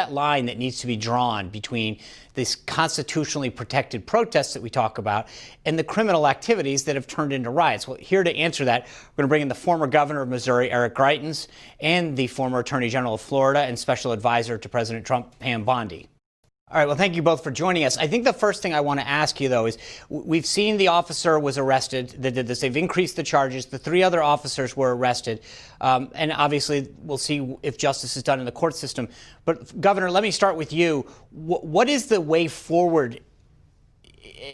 that line that needs to be drawn between this constitutionally protected protests that we talk about and the criminal activities that have turned into riots? Well, here to answer that, we're going to bring in the former governor of Missouri, Eric Greitens, and the former attorney general of Florida and special advisor to President Trump, Pam Bondi. All right. Well, thank you both for joining us. I think the first thing I want to ask you, though, is we've seen the officer was arrested that did this. They've increased the charges. The 3 other officers were arrested. And obviously, we'll see if justice is done in the court system. But, Governor, let me start with you. What is the way forward in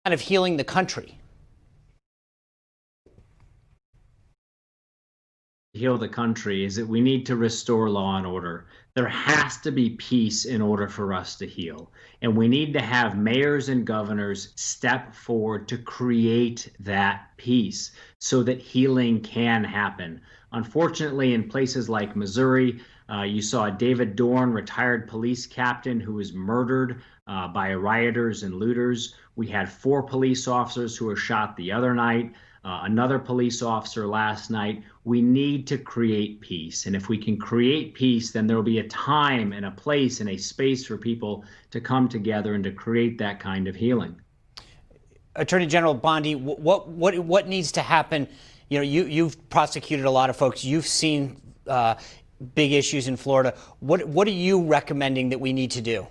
kind of healing the country? Heal the country is that we need to restore law and order. There has to be peace in order for us to heal. And we need to have mayors and governors step forward to create that peace so that healing can happen. Unfortunately, in places like Missouri, you saw David Dorn, retired police captain, who was murdered by rioters and looters. We had 4 police officers who were shot the other night. Another police officer last night. We need to create peace. And if we can create peace, then there will be a time and a place and a space for people to come together and to create that kind of healing. Attorney General Bondi, what needs to happen? You know, you've prosecuted a lot of folks. You've seen big issues in Florida. What are you recommending that we need to do?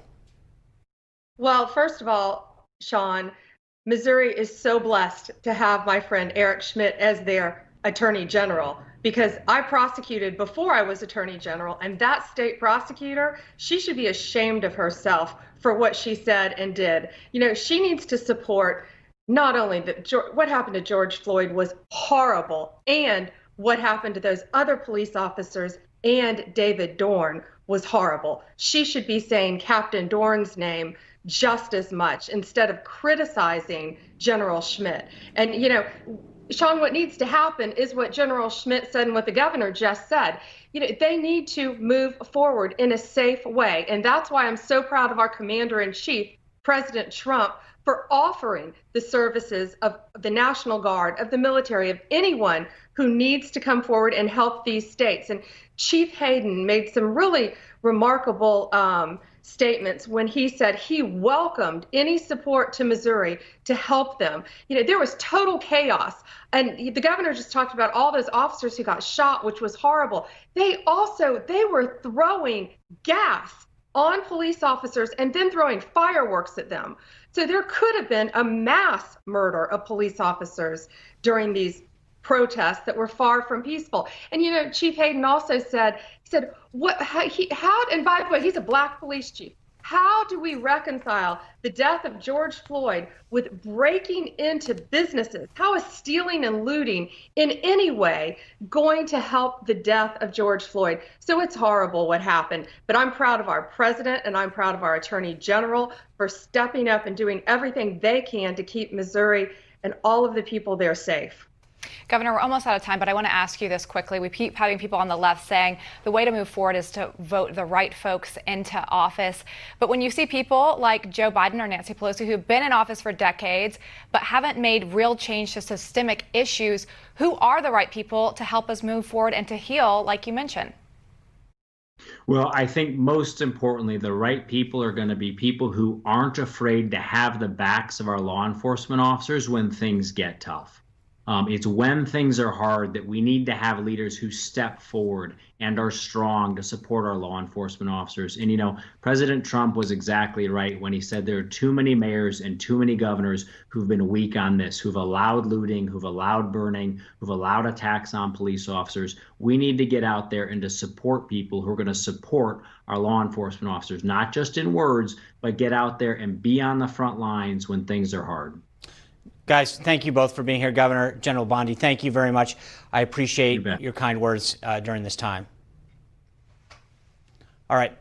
Well, first of all, Sean, Missouri is so blessed to have my friend Eric Schmitt as their attorney general, because I prosecuted before I was attorney general, and that state prosecutor, she should be ashamed of herself for what she said and did. You know, she needs to support not only that what happened to George Floyd was horrible, and what happened to those other police officers and David Dorn was horrible. She should be saying Captain Dorn's name just as much instead of criticizing General Schmitt. And, you know, Sean, what needs to happen is what General Schmitt said and what the governor just said. You know, they need to move forward in a safe way. And that's why I'm so proud of our commander-in-chief, President Trump, for offering the services of the National Guard, of the military, of anyone who needs to come forward and help these states. And Chief Hayden made some really remarkable statements when he said he welcomed any support to Missouri to help them. You know, there was total chaos. And the governor just talked about all those officers who got shot, which was horrible. They were throwing gas on police officers and then throwing fireworks at them. So there could have been a mass murder of police officers during these protests that were far from peaceful. And, you know, Chief Hayden also said, and by the way, he's a black police chief. How do we reconcile the death of George Floyd with breaking into businesses? How is stealing and looting in any way going to help the death of George Floyd? So it's horrible what happened, but I'm proud of our president and I'm proud of our attorney general for stepping up and doing everything they can to keep Missouri and all of the people there safe. Governor, we're almost out of time, but I want to ask you this quickly. We keep having people on the left saying the way to move forward is to vote the right folks into office. But when you see people like Joe Biden or Nancy Pelosi who've been in office for decades but haven't made real change to systemic issues, who are the right people to help us move forward and to heal, like you mentioned? Well, I think most importantly, the right people are going to be people who aren't afraid to have the backs of our law enforcement officers when things get tough. It's when things are hard that we need to have leaders who step forward and are strong to support our law enforcement officers. And, you know, President Trump was exactly right when he said there are too many mayors and too many governors who've been weak on this, who've allowed looting, who've allowed burning, who've allowed attacks on police officers. We need to get out there and to support people who are going to support our law enforcement officers, not just in words, but get out there and be on the front lines when things are hard. Guys, thank you both for being here. Governor General Bondi, thank you very much. I appreciate your kind words during this time. All right.